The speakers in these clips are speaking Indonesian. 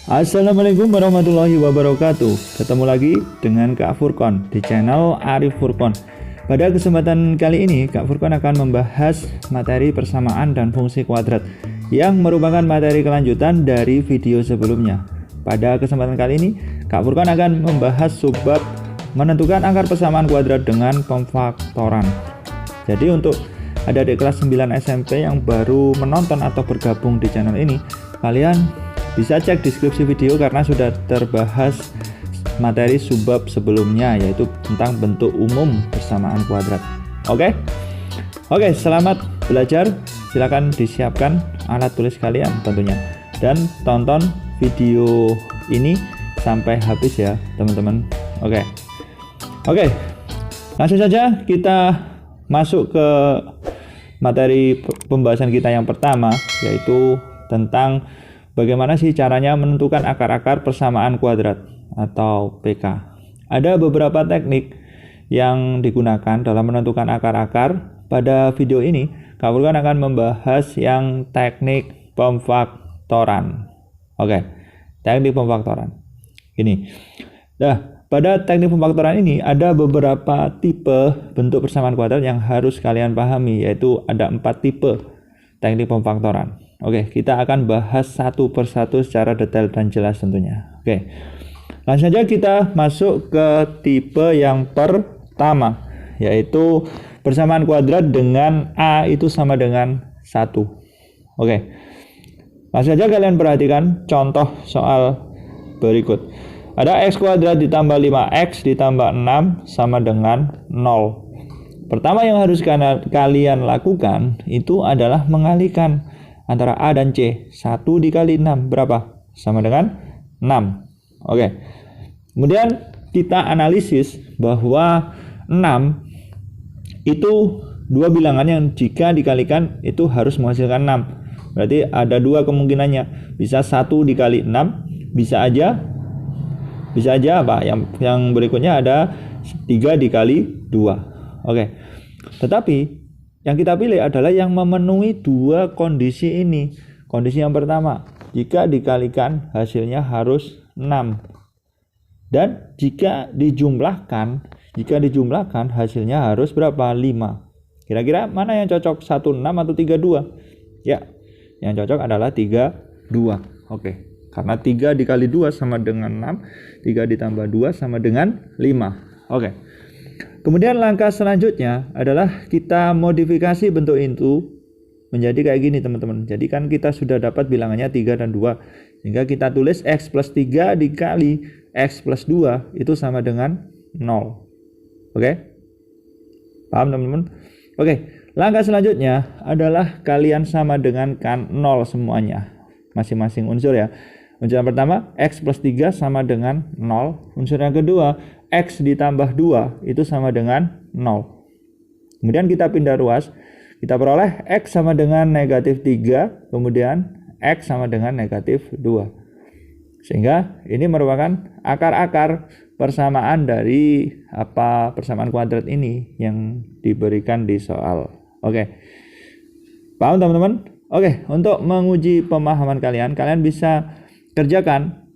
Assalamualaikum warahmatullahi wabarakatuh. Ketemu lagi dengan Kak Furkon di channel Arif Furkon. Pada kesempatan kali ini Kak Furkon akan membahas materi persamaan dan fungsi kuadrat yang merupakan materi kelanjutan dari video sebelumnya. Pada kesempatan kali ini Kak Furkon akan membahas subbab menentukan akar persamaan kuadrat dengan pemfaktoran. Jadi untuk adik-adik kelas 9 SMP yang baru menonton atau bergabung di channel ini, kalian bisa cek deskripsi video karena sudah terbahas materi subbab sebelumnya, yaitu tentang bentuk umum persamaan kuadrat. Oke, selamat belajar. Silakan disiapkan alat tulis kalian tentunya, dan tonton video ini sampai habis ya teman-teman. Oke, langsung saja kita masuk ke materi pembahasan kita yang pertama, yaitu tentang bagaimana sih caranya menentukan akar-akar persamaan kuadrat atau PK. Ada beberapa teknik yang digunakan dalam menentukan akar-akar. Pada video ini, Kak Furkon akan membahas yang teknik pemfaktoran. Oke, teknik pemfaktoran. Ini. Nah, pada teknik pemfaktoran ini ada beberapa tipe bentuk persamaan kuadrat yang harus kalian pahami, yaitu ada 4 tipe teknik pemfaktoran. Oke, kita akan bahas satu persatu secara detail dan jelas tentunya. Oke, langsung saja kita masuk ke tipe yang pertama, yaitu persamaan kuadrat dengan A itu sama dengan 1. Oke, langsung saja kalian perhatikan contoh soal berikut. Ada x kuadrat ditambah 5x ditambah 6 sama dengan 0. Pertama yang harus kalian lakukan itu adalah mengalihkan antara A dan C. 1 dikali 6 berapa? Sama dengan 6. Oke. Kemudian kita analisis bahwa 6 itu dua bilangan yang jika dikalikan itu harus menghasilkan 6. Berarti ada dua kemungkinannya. Bisa 1 dikali 6, bisa aja apa? Yang berikutnya ada 3 dikali 2. Oke. Tetapi yang kita pilih adalah yang memenuhi dua kondisi ini. Kondisi yang pertama, jika dikalikan hasilnya harus 6. Dan jika dijumlahkan hasilnya harus berapa? 5. Kira-kira mana yang cocok? 16 atau 32? Ya, yang cocok adalah 32. Oke. Karena 3 dikali 2 sama dengan 6, 3 ditambah 2 sama dengan 5. Oke. Kemudian langkah selanjutnya adalah kita modifikasi bentuk itu menjadi kayak gini teman-teman. Jadi kan kita sudah dapat bilangannya 3 dan 2. Sehingga kita tulis x plus 3 dikali x plus 2 itu sama dengan 0. Oke? Paham teman-teman? Oke, langkah selanjutnya adalah kalian sama dengan kan 0 semuanya. Masing-masing unsur ya. Unsur yang pertama, x plus 3 sama dengan 0. Unsur yang kedua, x ditambah 2 itu sama dengan 0. Kemudian kita pindah ruas, kita peroleh x sama dengan negatif 3, kemudian x sama dengan negatif 2. Sehingga ini merupakan akar-akar persamaan dari persamaan kuadrat ini yang diberikan di soal. Oke. Paham teman-teman? Oke, untuk menguji pemahaman kalian bisa kerjakan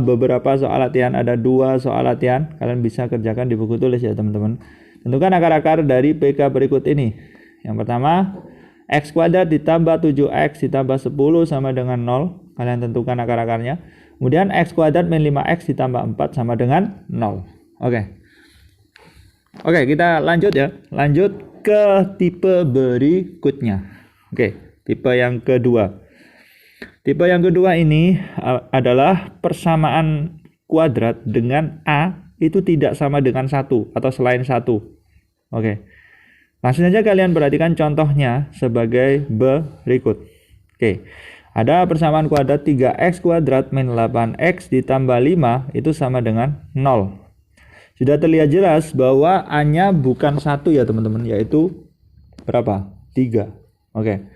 beberapa soal latihan. Ada 2 soal latihan, kalian bisa kerjakan di buku tulis ya teman-teman. Tentukan akar-akar dari PK berikut ini. Yang pertama, x kuadrat ditambah 7x ditambah 10 sama dengan 0. Kalian tentukan akar-akarnya. Kemudian x kuadrat min 5x ditambah 4 sama dengan 0. Oke, kita lanjut ya. Lanjut ke tipe berikutnya. Oke, tipe yang kedua. Tipe yang kedua ini adalah persamaan kuadrat dengan A itu tidak sama dengan 1 atau selain 1. Oke. Langsung saja kalian perhatikan contohnya sebagai berikut. Oke. Ada persamaan kuadrat 3x kuadrat min 8x ditambah 5 itu sama dengan 0. Sudah terlihat jelas bahwa A-nya bukan 1 ya teman-teman, yaitu berapa? 3. Oke.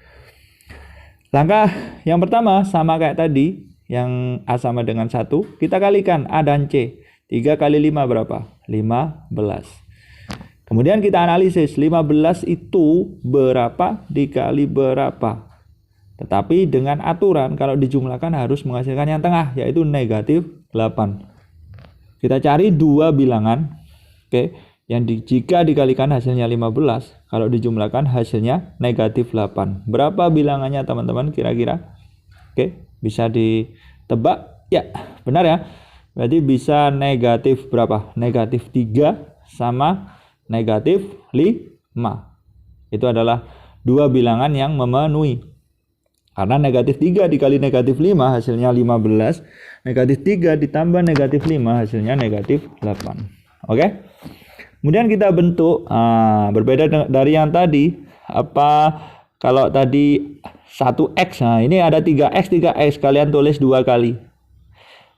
Langkah yang pertama sama kayak tadi, yang A sama dengan 1, kita kalikan A dan C. 3 kali 5 berapa? 15. Kemudian kita analisis 15 itu berapa dikali berapa. Tetapi dengan aturan kalau dijumlahkan harus menghasilkan yang tengah, yaitu negatif 8. Kita cari dua bilangan, oke, yang jika dikalikan hasilnya 15, kalau dijumlahkan hasilnya negatif 8. Berapa bilangannya teman-teman kira-kira? Oke, bisa ditebak? Ya, benar ya. Berarti bisa negatif berapa? Negatif 3 sama negatif 5. Itu adalah dua bilangan yang memenuhi. Karena negatif 3 dikali negatif 5 hasilnya 15. Negatif 3 ditambah negatif 5 hasilnya negatif 8. Oke? Kemudian kita bentuk, berbeda dari yang tadi. Kalau tadi 1x, nah ini ada 3x, 3x. Kalian tulis 2 kali.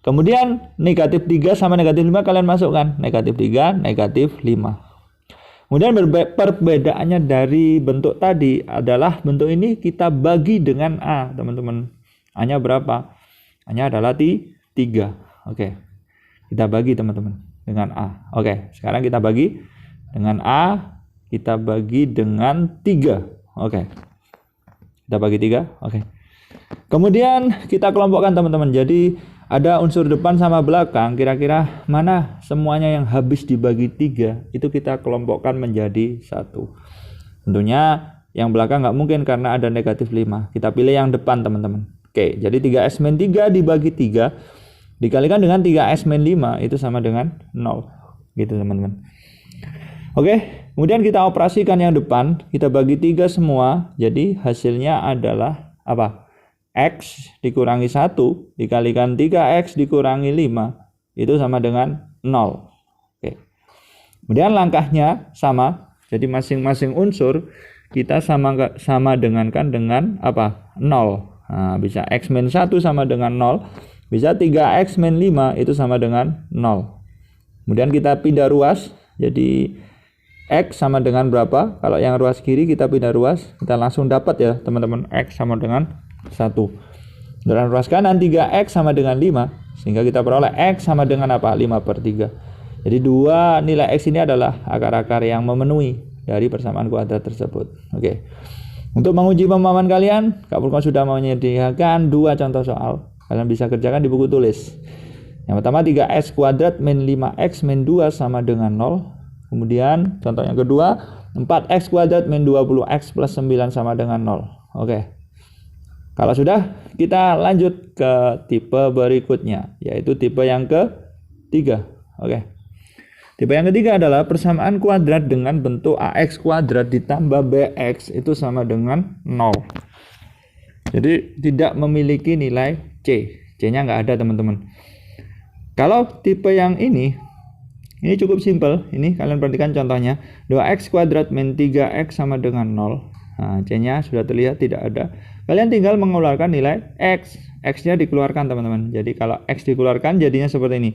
Kemudian negatif 3 sama negatif 5 kalian masukkan. Negatif 3, negatif 5. Kemudian perbedaannya dari bentuk tadi adalah bentuk ini kita bagi dengan A, teman-teman. A-nya berapa? A-nya adalah 3. Oke. Kita bagi, teman-teman, dengan A. Oke, sekarang kita bagi dengan A, kita bagi dengan 3. Oke. Kita bagi 3. Oke. Kemudian kita kelompokkan, teman-teman. Jadi ada unsur depan sama belakang, kira-kira mana semuanya yang habis dibagi 3, itu kita kelompokkan menjadi 1. Tentunya yang belakang nggak mungkin karena ada negatif 5. Kita pilih yang depan, teman-teman. Oke, jadi 3x-3 dibagi 3, dikalikan dengan 3x-5, itu sama dengan 0. Gitu, teman-teman. Oke, kemudian kita operasikan yang depan, kita bagi 3 semua, jadi hasilnya adalah apa? X dikurangi 1 dikalikan 3x dikurangi 5 itu sama dengan 0. Oke. Kemudian langkahnya sama. Jadi masing-masing unsur kita sama dengankan dengan apa? 0. Nah, bisa x min 1 sama dengan 0. Bisa 3x min 5 itu sama dengan 0. Kemudian kita pindah ruas. Jadi x sama dengan berapa? Kalau yang ruas kiri kita pindah ruas, kita langsung dapat ya, teman-teman. X sama dengan 1. Dan ruas kanan 3x sama dengan 5, sehingga kita peroleh x sama dengan apa? 5/3. Jadi dua nilai x ini adalah akar-akar yang memenuhi dari persamaan kuadrat tersebut. Oke. Untuk menguji pemahaman kalian, Kak Purkon sudah menyediakan 2 contoh soal. Kalian bisa kerjakan di buku tulis. Yang pertama 3x kuadrat min 5x min 2 sama dengan 0. Kemudian contoh yang kedua 4x kuadrat min 20x plus 9 sama dengan 0. Oke. Kalau sudah, kita lanjut ke tipe berikutnya, yaitu tipe yang ketiga. Oke. Tipe yang ketiga adalah persamaan kuadrat dengan bentuk ax kuadrat ditambah bx itu sama dengan 0. Jadi tidak memiliki nilai c. C-nya nggak ada, teman-teman. Kalau tipe yang ini cukup simpel. Ini kalian perhatikan contohnya. 2x kuadrat min 3x sama dengan 0. Nah, C-nya sudah terlihat tidak ada. Kalian tinggal mengeluarkan nilai X. X-nya dikeluarkan, teman-teman. Jadi kalau X dikeluarkan jadinya seperti ini.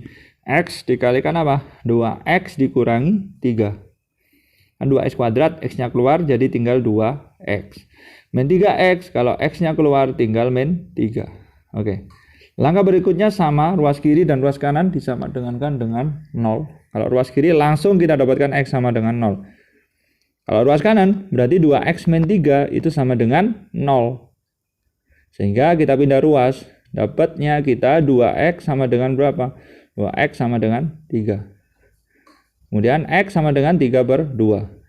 X dikalikan apa? 2X dikurangi 3. Kan 2X kuadrat, X-nya keluar jadi tinggal 2X. Min 3X, kalau X-nya keluar tinggal min 3. Oke. Langkah berikutnya sama, ruas kiri dan ruas kanan disama dengankan dengan 0. Kalau ruas kiri langsung kita dapatkan X sama dengan 0. Kalau ruas kanan berarti 2x min 3 itu sama dengan 0. Sehingga kita pindah ruas, dapatnya kita 2x sama dengan berapa? 2x sama dengan 3. Kemudian x sama dengan 3/2.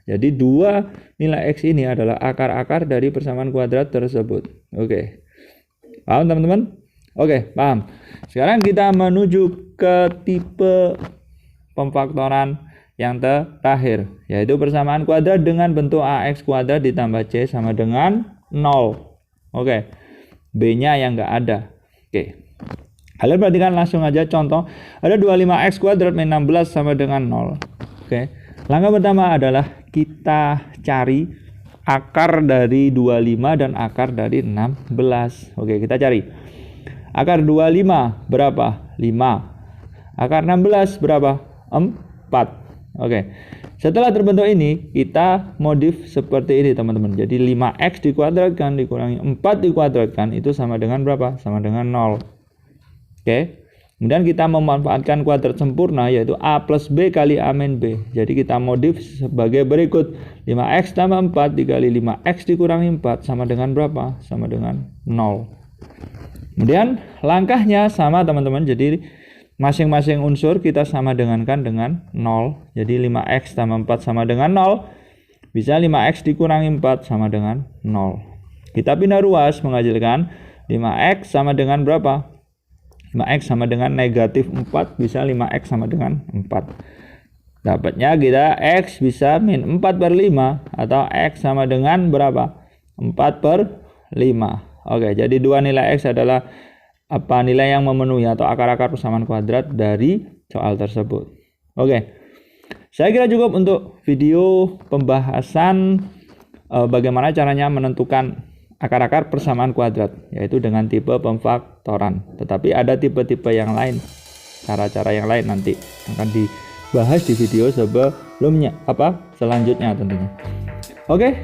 Jadi dua nilai x ini adalah akar-akar dari persamaan kuadrat tersebut. Oke. Paham, teman-teman? Oke, paham. Sekarang kita menuju ke tipe pemfaktoran yang terakhir, yaitu persamaan kuadrat dengan bentuk ax kuadrat ditambah c sama dengan 0. Oke. B-nya yang nggak ada. Oke. Kalian perhatikan langsung aja contoh. Ada 25x kuadrat min 16 sama dengan 0. Oke. Langkah pertama adalah kita cari akar dari 25 dan akar dari 16. Oke, kita cari. Akar 25 berapa? 5. Akar 16 berapa? 4. Oke. Setelah terbentuk ini, kita modif seperti ini, teman-teman. Jadi 5x dikuadratkan dikurangi 4 dikuadratkan itu sama dengan berapa? Sama dengan 0. Oke. Kemudian kita memanfaatkan kuadrat sempurna, yaitu A plus B kali A min B. Jadi kita modif sebagai berikut. 5x tambah 4 dikali 5x dikurangi 4 sama dengan berapa? Sama dengan 0. Kemudian langkahnya sama teman-teman. Jadi masing-masing unsur kita sama dengankan dengan 0. Jadi 5x tambah 4 sama dengan 0. Bisa 5x dikurangi 4 sama dengan 0. Kita pindah ruas menghasilkan 5x sama dengan berapa? 5x sama dengan negatif 4, bisa 5x sama dengan 4. Dapatnya kita x bisa min 4 per 5, atau x sama dengan berapa? 4 per 5. Oke, jadi dua nilai x adalah apa nilai yang memenuhi atau akar-akar persamaan kuadrat dari soal tersebut. Oke, saya kira cukup untuk video pembahasan bagaimana caranya menentukan akar-akar persamaan kuadrat, yaitu dengan tipe pemfaktoran. Tetapi ada tipe-tipe yang lain, cara-cara yang lain nanti akan dibahas di video selanjutnya tentunya. Oke,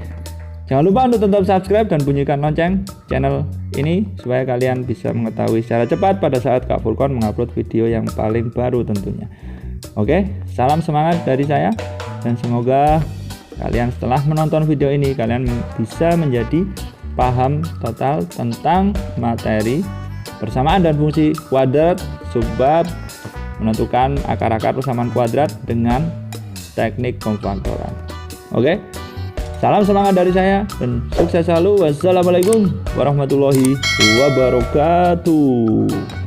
jangan lupa untuk tetap subscribe dan bunyikan lonceng channel ini supaya kalian bisa mengetahui secara cepat pada saat Kak Furqon mengupload video yang paling baru tentunya. Oke, salam semangat dari saya, dan semoga kalian setelah menonton video ini kalian bisa menjadi paham total tentang materi persamaan dan fungsi kuadrat, subbab, menentukan akar-akar persamaan kuadrat dengan teknik pemfaktoran. Oke, salam semangat dari saya dan sukses selalu. Wassalamualaikum warahmatullahi wabarakatuh.